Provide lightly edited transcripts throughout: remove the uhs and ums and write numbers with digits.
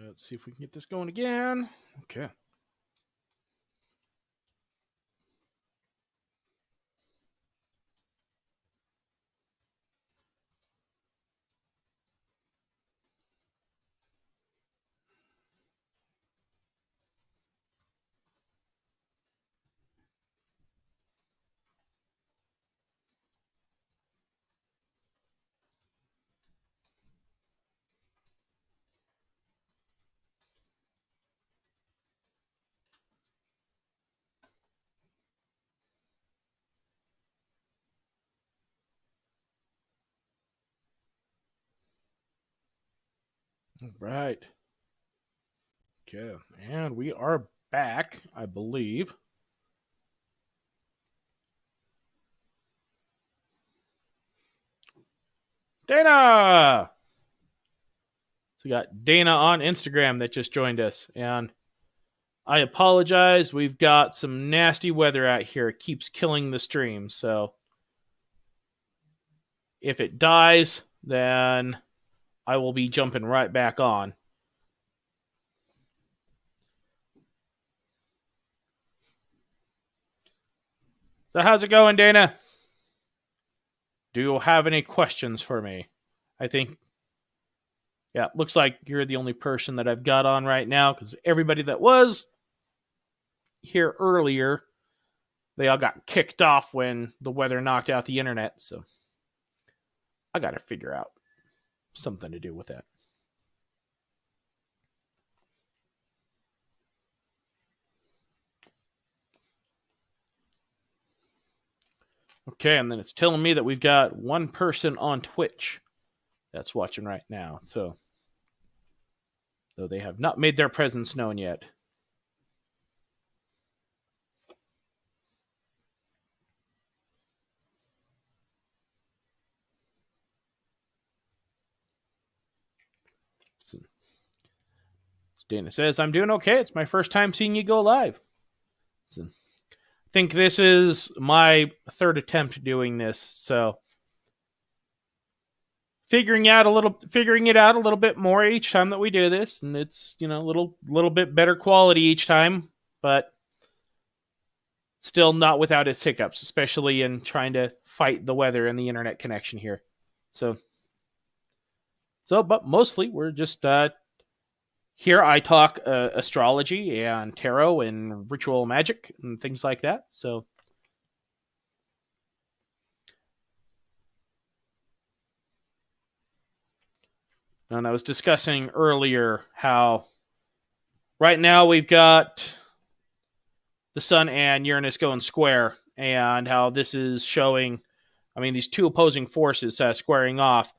Let's see if we can get this going again. Okay. All right. Okay. And we are back, I believe. Dana! So we got Dana on Instagram that just joined us. And I apologize. We've got some nasty weather out here. It keeps killing the stream. So if it dies, then I will be jumping right back on. So how's it going, Dana? Do you have any questions for me? I think, yeah, looks like you're the only person that I've got on right now because everybody that was here earlier, they all got kicked off when the weather knocked out the internet. So I got to figure out something to do with that. Okay, and then it's telling me that we've got one person on Twitch that's watching right now. So, though they have not made their presence known yet. So, Dana says, I'm doing okay. It's my first time seeing you go live. So, I think this is my third attempt doing this, so figuring it out a little bit more each time that we do this, and it's a little bit better quality each time, but still not without its hiccups, especially in trying to fight the weather and the internet connection here. So but mostly we're just here. I talk astrology and tarot and ritual magic and things like that. So. And I was discussing earlier how right now we've got the Sun and Uranus going square, and how this is showing, these two opposing forces squaring off.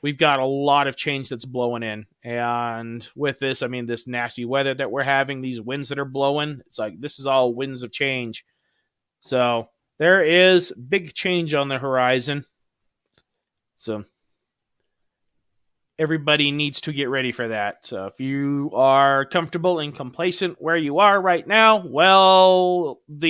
We've got a lot of change that's blowing in. And with this, this nasty weather that we're having, these winds that are blowing, it's like this is all winds of change. So there is big change on the horizon. So everybody needs to get ready for that. So if you are comfortable and complacent where you are right now, well, the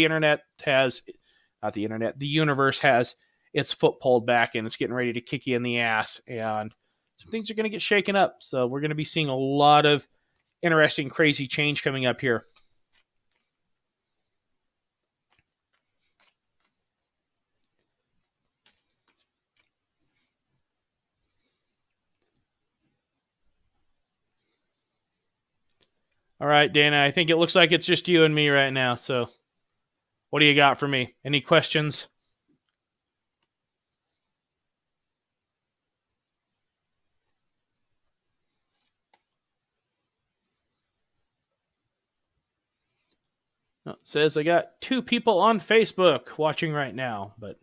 universe has its foot pulled back and it's getting ready to kick you in the ass. And some things are going to get shaken up. So we're going to be seeing a lot of interesting, crazy change coming up here. All right, Dana, I think it looks like it's just you and me right now. So what do you got for me? Any questions? It says I got 2 people on Facebook watching right now, but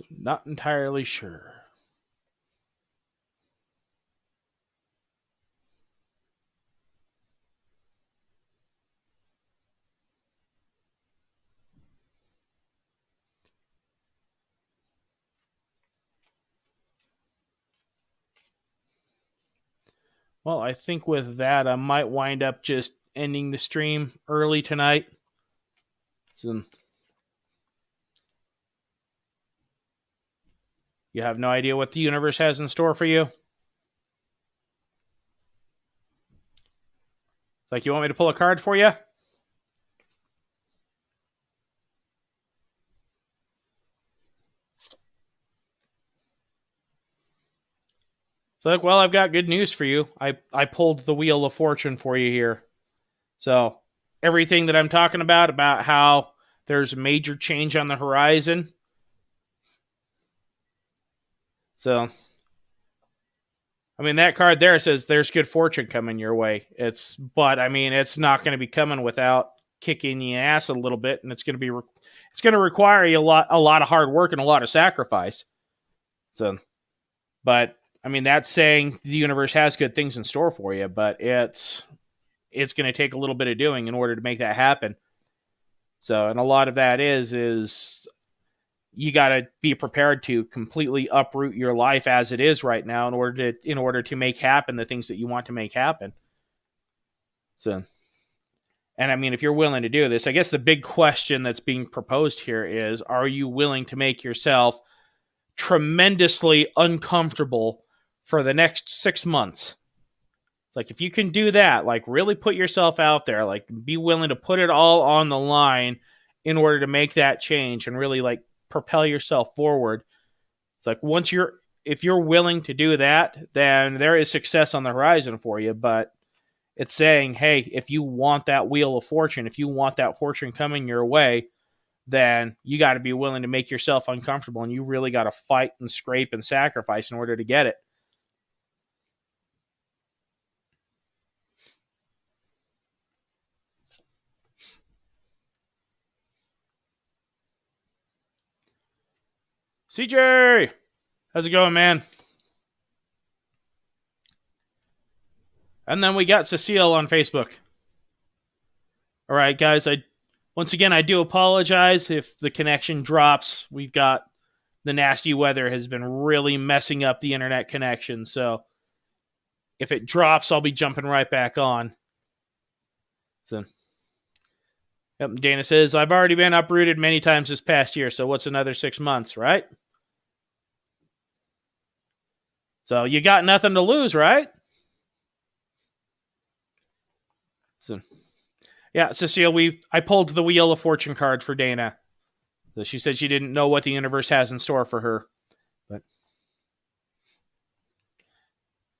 So not entirely sure. Well, I think with that, I might wind up just ending the stream early tonight. So you have no idea what the universe has in store for you? Like, you want me to pull a card for you? So, like, well, I've got good news for you. I pulled the Wheel of Fortune for you here. So, everything that I'm talking about how there's major change on the horizon. So, I mean, that card there says there's good fortune coming your way. But I mean, it's not going to be coming without kicking the ass a little bit, and it's going to require you a lot of hard work and a lot of sacrifice. So, but I mean, that's saying the universe has good things in store for you, but it's going to take a little bit of doing in order to make that happen. So, and a lot of that is you got to be prepared to completely uproot your life as it is right now in order to make happen the things that you want to make happen. So, and I mean, if you're willing to do this, I guess the big question that's being proposed here is, are you willing to make yourself tremendously uncomfortable for the next 6 months? It's like, if you can do that, like, really put yourself out there, like, be willing to put it all on the line in order to make that change and really, like, propel yourself forward. It's like, if you're willing to do that, then there is success on the horizon for you. But it's saying, hey, if you want that Wheel of Fortune, if you want that fortune coming your way, then you got to be willing to make yourself uncomfortable, and you really got to fight and scrape and sacrifice in order to get it. CJ, how's it going, man? And then we got Cecile on Facebook. All right, guys, once again, I do apologize if the connection drops. We've got the nasty weather has been really messing up the internet connection, so if it drops, I'll be jumping right back on. So, yep, Dana says, I've already been uprooted many times this past year, so what's another 6 months, right? So you got nothing to lose, right? So, yeah, Cecile, I pulled the Wheel of Fortune card for Dana. So she said she didn't know what the universe has in store for her. But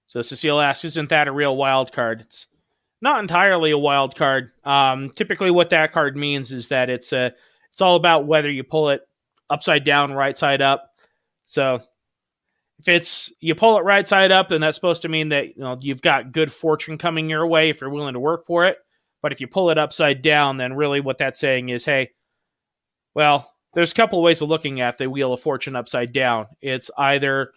so Cecile asks, isn't that a real wild card? It's not entirely a wild card. Typically, what that card means is that it's all about whether you pull it upside down, right side up. So if you pull it right side up, then that's supposed to mean that you've got good fortune coming your way if you're willing to work for it. But if you pull it upside down, then really what that's saying is, hey, well, there's a couple of ways of looking at the Wheel of Fortune upside down. It's either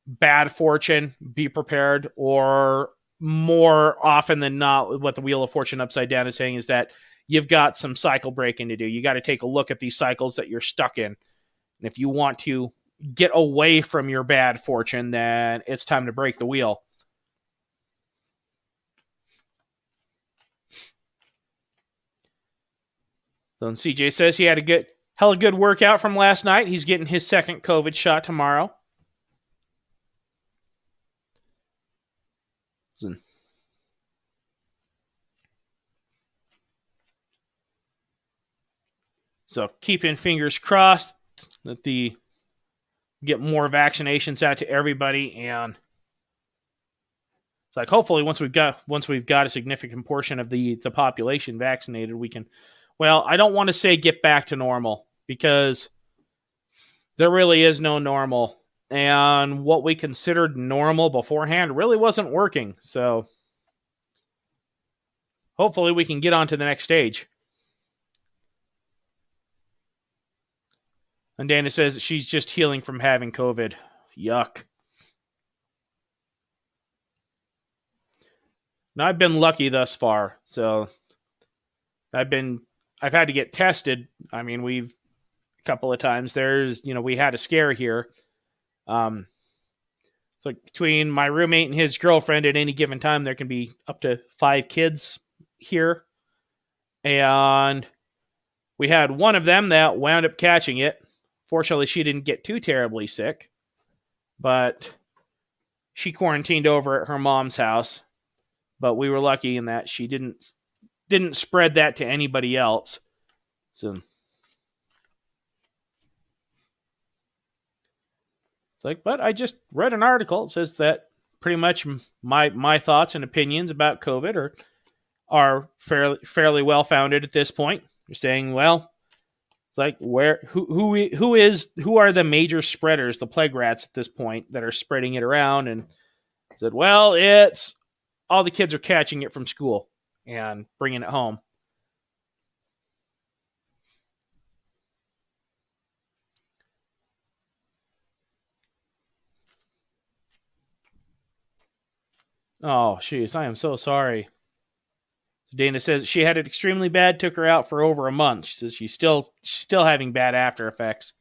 bad fortune, be prepared, or more often than not, what the Wheel of Fortune upside down is saying is that you've got some cycle breaking to do. You got to take a look at these cycles that you're stuck in. And if you want to get away from your bad fortune, then it's time to break the wheel. So CJ says he had a hella good workout from last night. He's getting his second COVID shot tomorrow. So keeping fingers crossed that get more vaccinations out to everybody, and it's like, hopefully once we've got a significant portion of the population vaccinated, we can, well, I don't want to say get back to normal, because there really is no normal, and what we considered normal beforehand really wasn't working. So hopefully we can get on to the next stage. And Dana says that she's just healing from having COVID. Yuck. Now, I've been lucky thus far, so I've had to get tested. I mean, we've a couple of times. We had a scare here. So between my roommate and his girlfriend, at any given time, there can be up to 5 kids here, and we had one of them that wound up catching it. Fortunately, she didn't get too terribly sick, but she quarantined over at her mom's house. But we were lucky in that she didn't spread that to anybody else. So it's like, but I just read an article. It says that pretty much my thoughts and opinions about COVID are fairly well founded at this point. You're saying, well, it's like who are the major spreaders, the plague rats at this point that are spreading it around? And said, well, it's all the kids are catching it from school and bringing it home. Oh, jeez, I am so sorry. Dana says she had it extremely bad, took her out for over a month. She says she's still having bad after effects.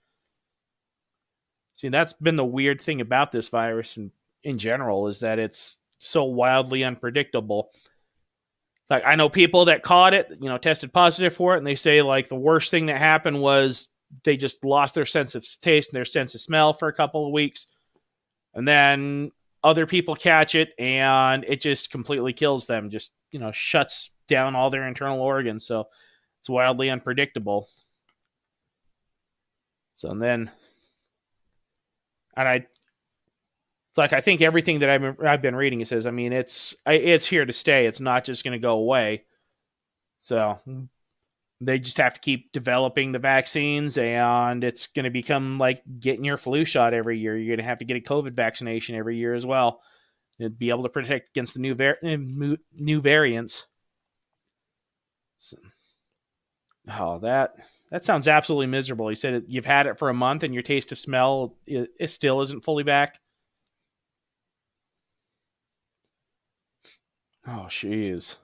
See, that's been the weird thing about this virus in general, is that it's so wildly unpredictable. Like, I know people that caught it, tested positive for it, and they say like the worst thing that happened was they just lost their sense of taste and their sense of smell for a couple of weeks. And then other people catch it and it just completely kills them, just, shuts down all their internal organs. So it's wildly unpredictable. So it's like, I think everything that I've been reading, it says, I mean, it's here to stay. It's not just going to go away. So they just have to keep developing the vaccines, and it's going to become like getting your flu shot every year. You're going to have to get a COVID vaccination every year as well, to be able to protect against the new variants. So, that sounds absolutely miserable. You said you've had it for a month, and your taste of smell it still isn't fully back. Oh, jeez.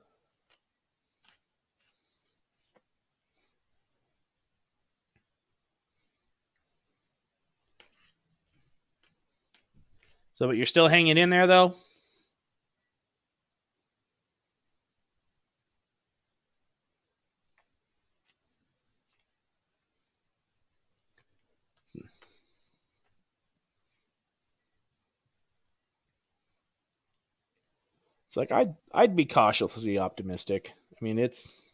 So, but you're still hanging in there, though? It's like I'd be cautiously optimistic. I mean, it's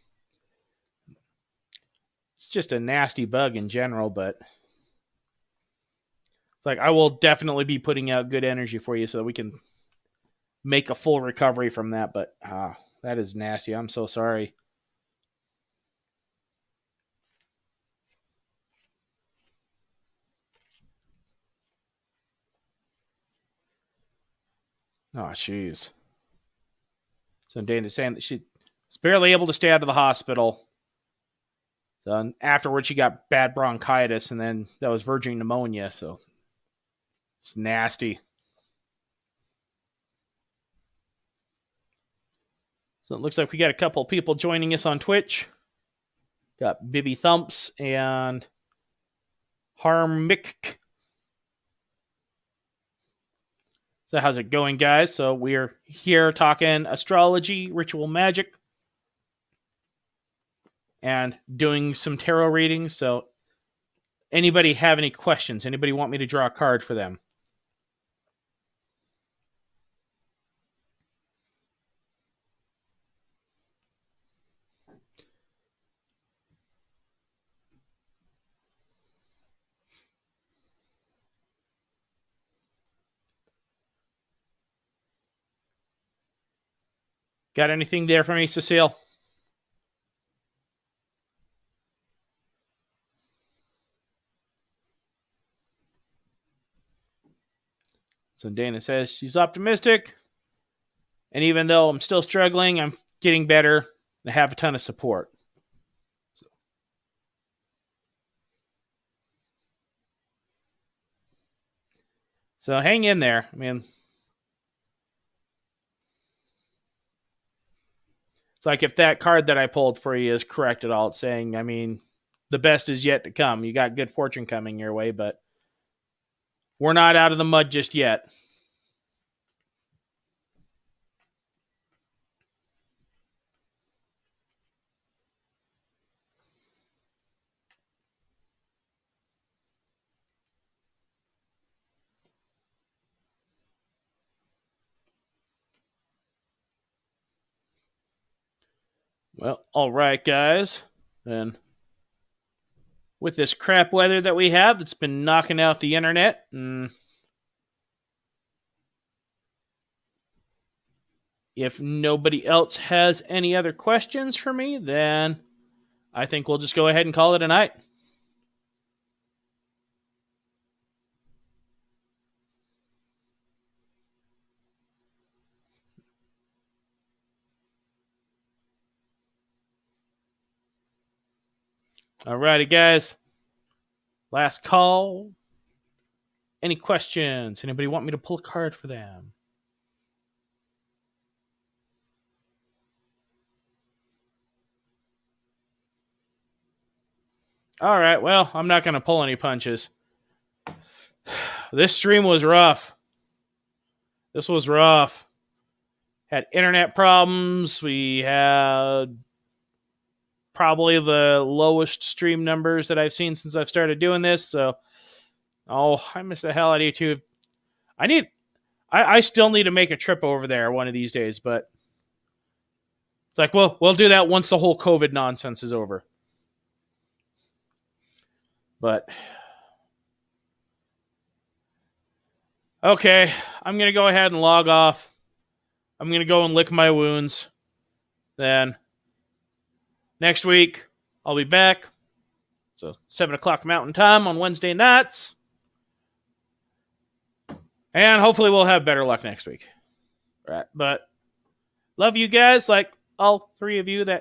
just a nasty bug in general, but it's like I will definitely be putting out good energy for you so that we can make a full recovery from that. But that is nasty. I'm so sorry. Oh, jeez. So Dana's saying that she was barely able to stay out of the hospital. So afterwards, she got bad bronchitis, and then that was verging pneumonia. So it's nasty. So it looks like we got a couple people joining us on Twitch. Got Bibby Thumps and Harmick. So how's it going, guys? So we're here talking astrology, ritual magic, and doing some tarot readings. So anybody have any questions? Anybody want me to draw a card for them? Got anything there for me, Cecile? So Dana says she's optimistic. And even though I'm still struggling, I'm getting better. I have a ton of support. So hang in there. I mean, it's like if that card that I pulled for you is correct at all, it's saying, I mean, the best is yet to come. You got good fortune coming your way, but we're not out of the mud just yet. Well, all right, guys. And with this crap weather that we have that's been knocking out the internet, and if nobody else has any other questions for me, then I think we'll just go ahead and call it a night. Alrighty, guys. Last call. Any questions? Anybody want me to pull a card for them? All right, well, I'm not going to pull any punches. This stream was rough. This was rough. Had internet problems. We had probably the lowest stream numbers that I've seen since I've started doing this. So, I miss the hell out of YouTube. I still need to make a trip over there one of these days, but it's like, well, we'll do that once the whole COVID nonsense is over. But okay, I'm going to go ahead and log off. I'm going to go and lick my wounds. Then next week, I'll be back. So 7 o'clock Mountain Time on Wednesday nights. And hopefully we'll have better luck next week. Right. But love you guys, like all three of you that